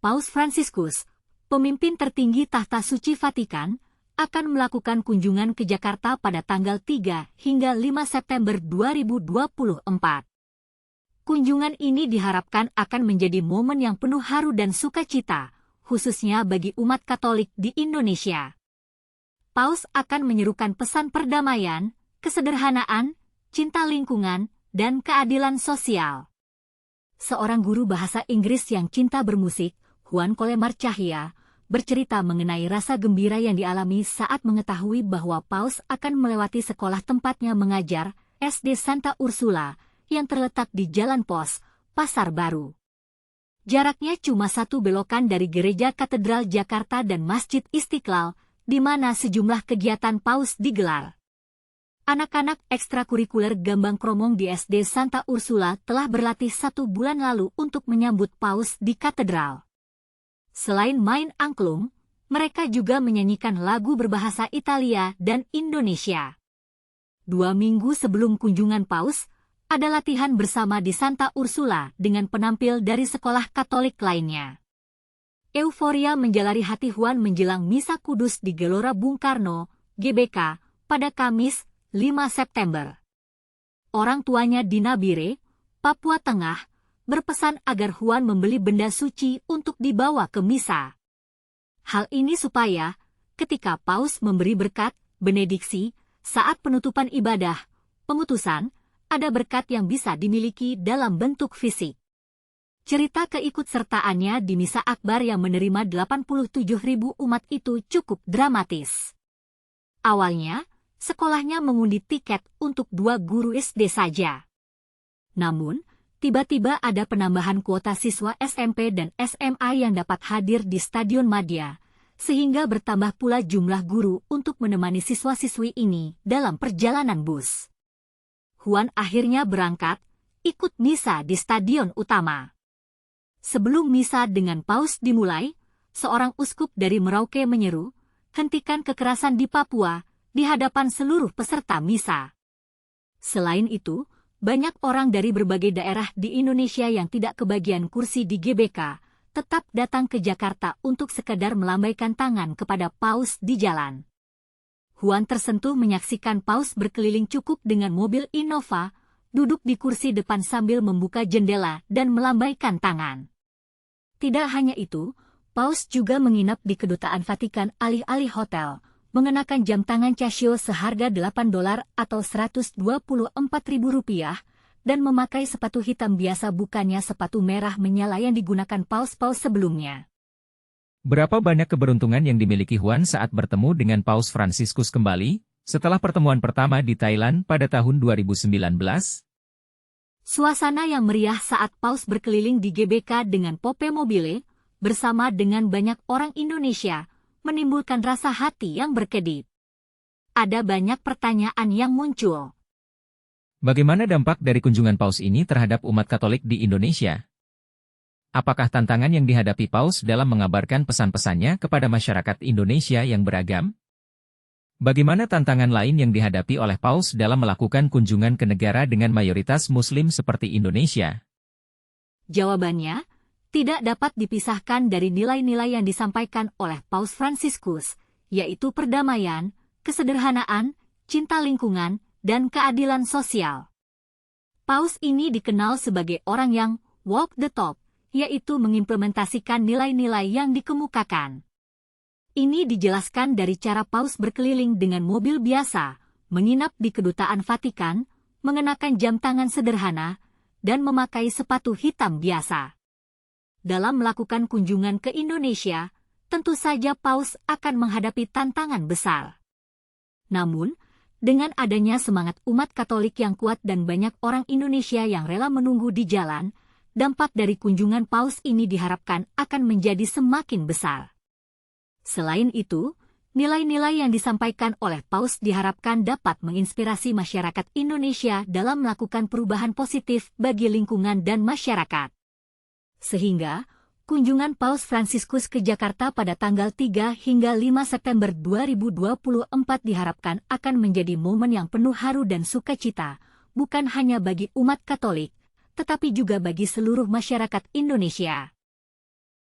Paus Fransiskus, pemimpin tertinggi tahta suci Vatikan, akan melakukan kunjungan ke Jakarta pada tanggal 3 hingga 5 September 2024. Kunjungan ini diharapkan akan menjadi momen yang penuh haru dan sukacita, khususnya bagi umat Katolik di Indonesia. Paus akan menyerukan pesan perdamaian, kesederhanaan, cinta lingkungan, dan keadilan sosial. Seorang guru bahasa Inggris yang cinta bermusik, Juan Kolemar Cahya, bercerita mengenai rasa gembira yang dialami saat mengetahui bahwa Paus akan melewati sekolah tempatnya mengajar, SD Santa Ursula, yang terletak di Jalan Pos, Pasar Baru. Jaraknya cuma 1 belokan dari Gereja Katedral Jakarta dan Masjid Istiqlal, di mana sejumlah kegiatan Paus digelar. Anak-anak ekstrakurikuler Gambang Kromong di SD Santa Ursula telah berlatih 1 bulan lalu untuk menyambut Paus di katedral. Selain main angklung, mereka juga menyanyikan lagu berbahasa Italia dan Indonesia. 2 minggu sebelum kunjungan Paus, ada latihan bersama di Santa Ursula dengan penampil dari sekolah Katolik lainnya. Euforia menjalari hati Juan menjelang Misa Kudus di Gelora Bung Karno, GBK, pada Kamis, 5 September. Orang tuanya di Nabire, Papua Tengah, berpesan agar Juan membeli benda suci untuk dibawa ke misa. Hal ini supaya, ketika Paus memberi berkat, benediksi, saat penutupan ibadah, pengutusan, ada berkat yang bisa dimiliki dalam bentuk fisik. Cerita keikutsertaannya di Misa Akbar yang menerima 87.000 umat itu cukup dramatis. Awalnya, sekolahnya mengundi tiket untuk 2 guru SD saja. Namun, tiba-tiba ada penambahan kuota siswa SMP dan SMA yang dapat hadir di Stadion Madia, sehingga bertambah pula jumlah guru untuk menemani siswa-siswi ini dalam perjalanan bus. Juan akhirnya berangkat, ikut misa di stadion utama. Sebelum misa dengan Paus dimulai, seorang uskup dari Merauke menyeru, "Hentikan kekerasan di Papua," di hadapan seluruh peserta misa. Selain itu, banyak orang dari berbagai daerah di Indonesia yang tidak kebagian kursi di GBK, tetap datang ke Jakarta untuk sekadar melambaikan tangan kepada Paus di jalan. Juan tersentuh menyaksikan Paus berkeliling cukup dengan mobil Innova, duduk di kursi depan sambil membuka jendela dan melambaikan tangan. Tidak hanya itu, Paus juga menginap di Kedutaan Vatikan alih-alih hotel, mengenakan jam tangan Casio seharga $8 atau Rp124.000, dan memakai sepatu hitam biasa bukannya sepatu merah menyala yang digunakan paus-paus sebelumnya. Berapa banyak keberuntungan yang dimiliki Juan saat bertemu dengan Paus Fransiskus kembali, setelah pertemuan pertama di Thailand pada tahun 2019? Suasana yang meriah saat Paus berkeliling di GBK dengan Pope Mobile, bersama dengan banyak orang Indonesia, menimbulkan rasa hati yang berkedip. Ada banyak pertanyaan yang muncul. Bagaimana dampak dari kunjungan Paus ini terhadap umat Katolik di Indonesia? Apakah tantangan yang dihadapi Paus dalam mengabarkan pesan-pesannya kepada masyarakat Indonesia yang beragam? Bagaimana tantangan lain yang dihadapi oleh Paus dalam melakukan kunjungan ke negara dengan mayoritas Muslim seperti Indonesia? Jawabannya, tidak dapat dipisahkan dari nilai-nilai yang disampaikan oleh Paus Fransiskus, yaitu perdamaian, kesederhanaan, cinta lingkungan, dan keadilan sosial. Paus ini dikenal sebagai orang yang walk the talk, yaitu mengimplementasikan nilai-nilai yang dikemukakan. Ini dijelaskan dari cara Paus berkeliling dengan mobil biasa, menginap di Kedutaan Vatikan, mengenakan jam tangan sederhana, dan memakai sepatu hitam biasa. Dalam melakukan kunjungan ke Indonesia, tentu saja Paus akan menghadapi tantangan besar. Namun, dengan adanya semangat umat Katolik yang kuat dan banyak orang Indonesia yang rela menunggu di jalan, dampak dari kunjungan Paus ini diharapkan akan menjadi semakin besar. Selain itu, nilai-nilai yang disampaikan oleh Paus diharapkan dapat menginspirasi masyarakat Indonesia dalam melakukan perubahan positif bagi lingkungan dan masyarakat. Sehingga, kunjungan Paus Fransiskus ke Jakarta pada tanggal 3 hingga 5 September 2024 diharapkan akan menjadi momen yang penuh haru dan sukacita, bukan hanya bagi umat Katolik, tetapi juga bagi seluruh masyarakat Indonesia.